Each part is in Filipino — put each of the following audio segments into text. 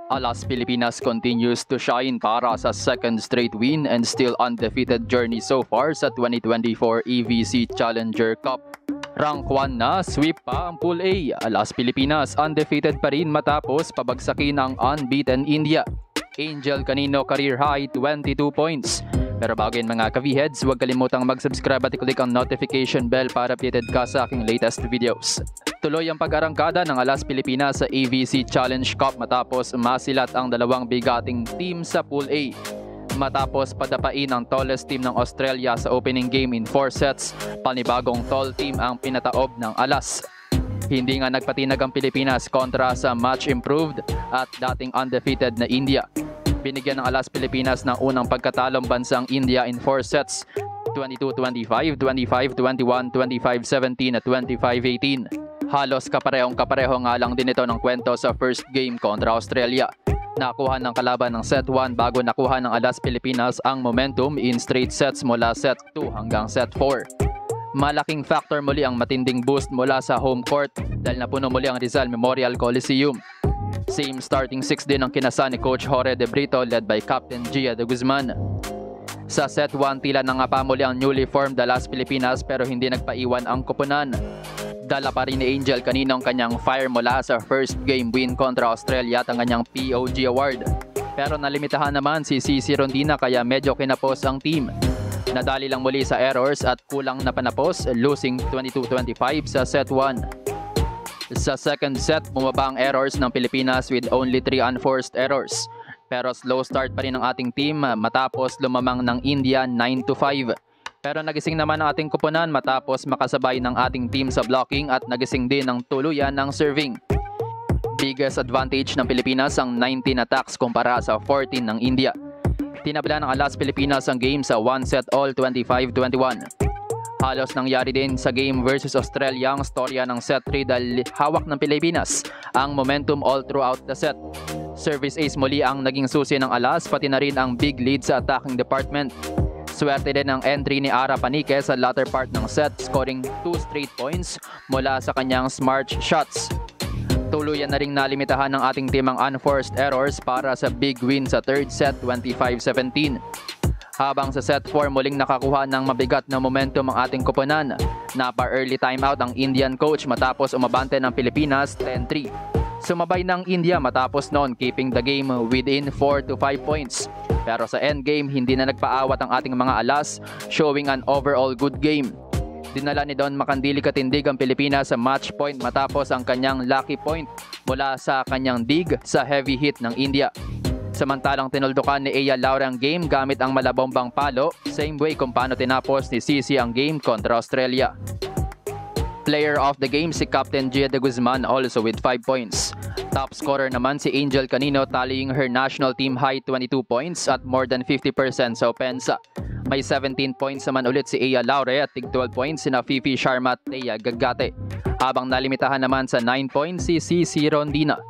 Alas Pilipinas continues to shine para sa second straight win and still undefeated journey so far sa 2024 EVC Challenger Cup. Rank 1 na, sweep pa ang Pool A. Alas Pilipinas undefeated pa rin matapos pabagsakin ang unbeaten India. Angel Canino career high 22 points. Pero bago yun mga ka-V-Heads, huwag kalimutang mag-subscribe at i-click ang notification bell para updated ka sa aking latest videos. Tuloy ang pag-arangkada ng Alas Pilipinas sa AVC Challenge Cup matapos masilat ang dalawang bigating team sa Pool A. Matapos padapain ang tallest team ng Australia sa opening game in 4 sets, panibagong tall team ang pinataob ng Alas. Hindi nga nagpatinag ang Pilipinas kontra sa much improved at dating undefeated na India. Binigyan ng Alas Pilipinas ng unang pagkatalong bansang India in 4 sets, 22-25, 25-21, 25-17 at 25-18. Halos kapareho nga lang din ito ng kwento sa first game kontra Australia. Nakuha ng kalaban ng set 1 bago nakuha ng Alas Pilipinas ang momentum in straight sets mula set 2 hanggang set 4. Malaking factor muli ang matinding boost mula sa home court dahil napuno muli ang Rizal Memorial Coliseum. Same starting 6 din ang kinasa ni Coach Jorge De Brito led by Captain Gia De Guzman. Sa set 1 tila nangapa muli ang newly formed Alas Pilipinas pero hindi nagpaiwan ang koponan. Dala pa rin ni Angel Canino ang kanyang fire mula sa first game win kontra Australia at ang kanyang POG award. Pero nalimitahan naman si CC Rondina kaya medyo kinapos ang team. Nadali lang muli sa errors at kulang na panapos, losing 22-25 sa set 1. Sa second set, bumaba ang errors ng Pilipinas with only 3 unforced errors. Pero slow start pa rin ang ating team matapos lumamang ng India 9-5. Pero nagising naman ang ating koponan matapos makasabay ng ating team sa blocking at nagising din ng tuluyan ng serving. Biggest advantage ng Pilipinas ang 19 attacks kumpara sa 14 ng India. Tinabla ng Alas Pilipinas ang game sa 1 set all 25-21. Halos nangyari din sa game versus Australia ang storya ng set 3 dahil hawak ng Pilipinas ang momentum all throughout the set. Service ace muli ang naging susi ng Alas pati na rin ang big lead sa attacking department. Swerte din ang entry ni Ara Panique sa latter part ng set scoring 2 straight points mula sa kanyang smart shots. Tuluyan na ring nalimitahan ng ating team ang unforced errors para sa big win sa third set 25-17. Habang sa set 4 muling nakakuha ng mabigat na momentum ang ating koponan. Napa-early timeout ang Indian coach matapos umabante ng Pilipinas 10-3. Sumabay ng India matapos noon keeping the game within 4 to 5 points. Pero sa endgame hindi na nagpaawat ang ating mga Alas showing an overall good game. Dinala ni Don Makandili Katindig ang Pilipinas sa match point matapos ang kanyang lucky point mula sa kanyang dig sa heavy hit ng India. Samantalang tinuldukan ni Ea Laura ang game gamit ang malabombang palo, same way kung paano tinapos ni Cici ang game kontra Australia. Player of the game si Captain Gia De Guzman also with 5 points. Top scorer naman si Angel Canino tallying her national team high 22 points at more than 50% sa opensa. May 17 points naman ulit si Ea Laure at tig 12 points sina Fifi Sharma at Thea Gagate. Habang nalimitahan naman sa 9 points si CC Rondina.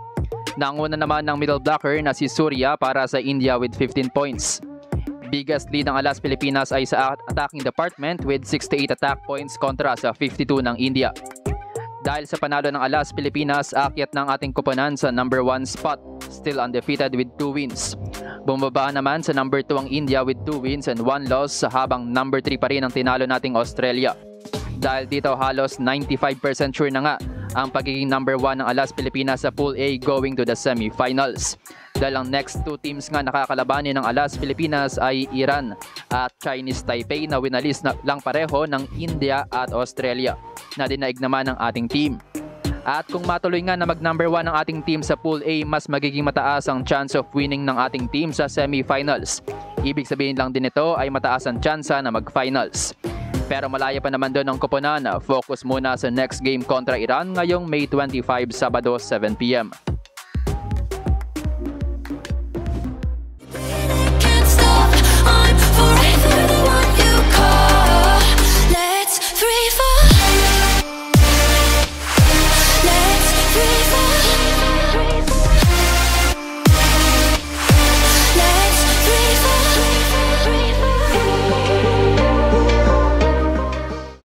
Nanguna naman ng middle blocker na si Surya para sa India with 15 points. Biggest lead ng Alas Pilipinas ay sa attacking department with 68 attack points kontra sa 52 ng India. Dahil sa panalo ng Alas Pilipinas, aakyat ng ating koponan sa number 1 spot, still undefeated with 2 wins. Bumaba naman sa number 2 ang India with 2 wins and 1 loss habang number 3 pa rin ang tinalo nating Australia. Dahil dito halos 95% sure na nga ang pagiging number 1 ng Alas Pilipinas sa Pool A going to the semi-finals. Dahil ang next 2 teams nga nakakalabanin ng Alas Pilipinas ay Iran at Chinese Taipei na winalis na lang pareho ng India at Australia na dinaig naman ng ating team. At kung matuloy nga na mag number 1 ang ating team sa Pool A, mas magiging mataas ang chance of winning ng ating team sa semi-finals. Ibig sabihin lang din ito ay mataas ang tsansa na mag-finals. Pero malaya pa naman doon ang koponan. Focus muna sa next game kontra Iran ngayong May 25, Sabado 7 PM.